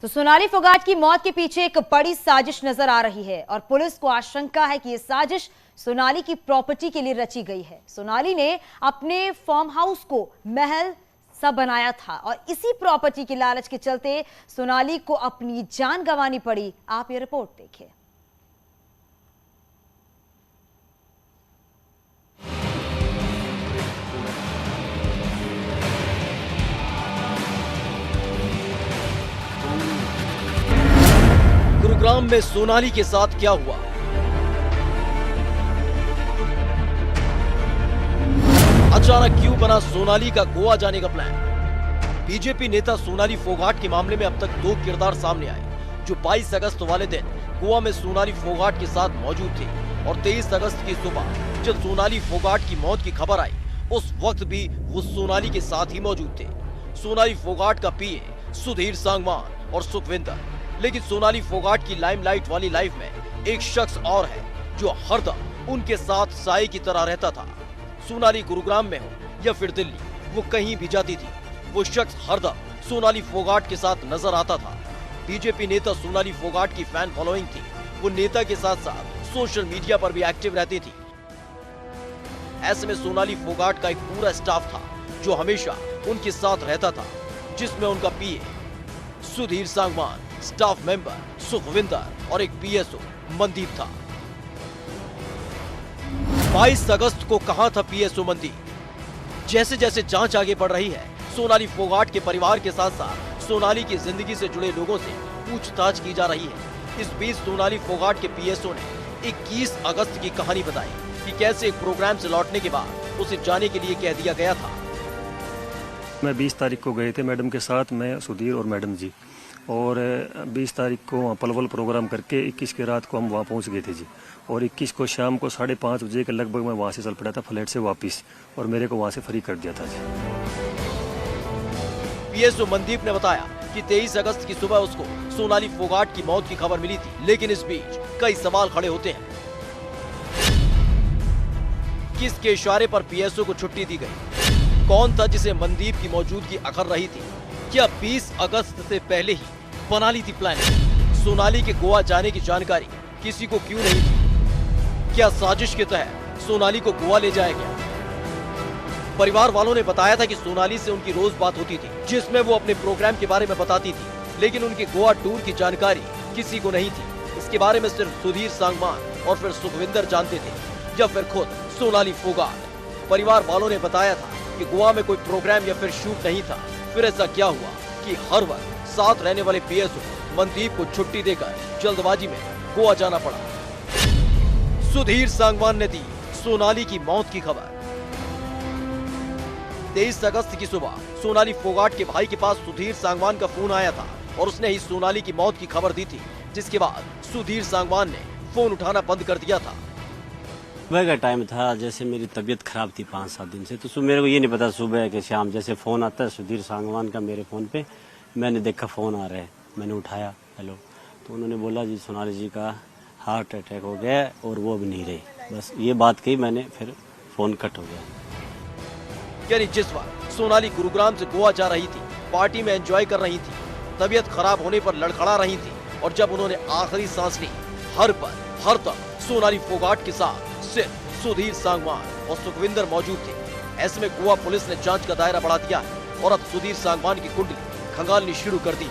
तो सोनाली फोगाट की मौत के पीछे एक बड़ी साजिश नजर आ रही है और पुलिस को आशंका है कि यह साजिश सोनाली की प्रॉपर्टी के लिए रची गई है। सोनाली ने अपने फार्म हाउस को महल सा बनाया था और इसी प्रॉपर्टी की लालच के चलते सोनाली को अपनी जान गंवानी पड़ी। आप ये रिपोर्ट देखिए। गुरुग्राम में सोनाली के साथ क्या हुआ? अचानक क्यों बना सोनाली का गोवा जाने का प्लान? बीजेपी नेता सोनाली फोगाट के मामले में अब तक दो किरदार सामने आए जो 22 अगस्त वाले दिन गोवा में सोनाली फोगाट के साथ मौजूद थे और 23 अगस्त की सुबह जब सोनाली फोगाट की मौत की खबर आई उस वक्त भी वो सोनाली के साथ ही मौजूद थे। सोनाली फोगाट का पीए सुधीर सांगवान और सुखविंदर। लेकिन सोनाली फोगाट की लाइमलाइट वाली लाइफ में एक शख्स और है जो हरदम उनके साथ साए की तरह रहता था। सोनाली गुरुग्राम में हो या फिर दिल्ली, वो कहीं भी जाती थी, वो शख्स हरदम सोनाली फोगाट के साथ नजर आता था। बीजेपी नेता सोनाली फोगाट की फैन फॉलोइंग थी। वो नेता के साथ साथ सोशल मीडिया पर भी एक्टिव रहती थी। ऐसे में सोनाली फोगाट का एक पूरा स्टाफ था जो हमेशा उनके साथ रहता था, जिसमें उनका पीए सुधीर सांगवान, स्टाफ मेंबर सुखविंदर और एक पीएसओ मनदीप था। 22 अगस्त को कहां था पीएसओ मनदीप? जैसे जैसे जांच आगे बढ़ रही है, सोनाली फोगाट के परिवार के साथ साथ सोनाली की जिंदगी से जुड़े लोगों से पूछताछ की जा रही है। इस बीच सोनाली फोगाट के पीएसओ ने 21 अगस्त की कहानी बताई कि कैसे एक प्रोग्राम से लौटने के बाद उसे जाने के लिए कह दिया गया था। मैं 20 तारीख को गए थे मैडम के साथ, मैं सुधीर और मैडम जी, और 20 तारीख को वहाँ पलवल प्रोग्राम करके 21 की रात को हम वहाँ पहुँच गए थे जी। और 21 को शाम को 5:30 बजे के लगभग मैं वहाँ से चल पड़ा था फ्लैट से वापस, और मेरे को वहाँ से फ्री कर दिया था जी। पीएसओ मनदीप ने बताया कि 23 अगस्त की सुबह उसको सोनाली फोगाट की मौत की खबर मिली थी, लेकिन इस बीच कई सवाल खड़े होते हैं। किसके इशारे पर पीएसओ को छुट्टी दी गई? कौन था जिसे मनदीप की मौजूदगी अखर रही थी? क्या 20 अगस्त से पहले ही बना ली थी प्लानिंग? सोनाली के गोवा जाने की जानकारी किसी को क्यों नहीं थी? क्या साजिश के तहत सोनाली को गोवा ले जाया गया? परिवार वालों ने बताया था कि सोनाली से उनकी रोज बात होती थी, जिसमें वो अपने प्रोग्राम के बारे में बताती थी, लेकिन उनके गोवा टूर की जानकारी किसी को नहीं थी। इसके बारे में सिर्फ सुधीर सांगवान और फिर सुखविंदर जानते थे, या फिर खुद सोनाली फोगाट। परिवार वालों ने बताया था कि गोवा में कोई प्रोग्राम या फिर शूट नहीं था। फिर ऐसा क्या हुआ कि हर वक्त साथ रहने वाले पीएसओ मनदीप को छुट्टी देकर जल्दबाजी में गोवा जाना पड़ा? सुधीर सांगवान ने दी सोनाली की मौत की खबर। 23 अगस्त की सुबह सोनाली फोगाट के भाई के पास सुधीर सांगवान का फोन आया था और उसने ही सोनाली की मौत की खबर दी थी, जिसके बाद सुधीर सांगवान ने फोन उठाना बंद कर दिया था। सुबह का टाइम था, जैसे मेरी तबीयत खराब थी 5-7 दिन से, तो मेरे को ये नहीं पता सुबह के शाम जैसे फोन आता है सुधीर सांगवान का मेरे फोन पे। मैंने देखा फोन आ रहा है, मैंने उठाया, हेलो, तो उन्होंने बोला जी सोनाली जी का हार्ट अटैक हो गया और वो भी नहीं रहे। बस ये बात कही मैंने, फिर फोन कट हो गया। यानी जिस वक्त सोनाली गुरुग्राम से गोवा जा रही थी, पार्टी में एंजॉय कर रही थी, तबीयत खराब होने पर लड़खड़ा रही थी, और जब उन्होंने आखिरी सांस ली, हर पल हर तक सोनाली फोगाट के साथ सिर्फ सुधीर सांगवान और सुखविंदर मौजूद थे। ऐसे में गोवा पुलिस ने जांच का दायरा बढ़ा दिया है और अब सुधीर सांगवान की कुंडली खंगालनी शुरू कर दी।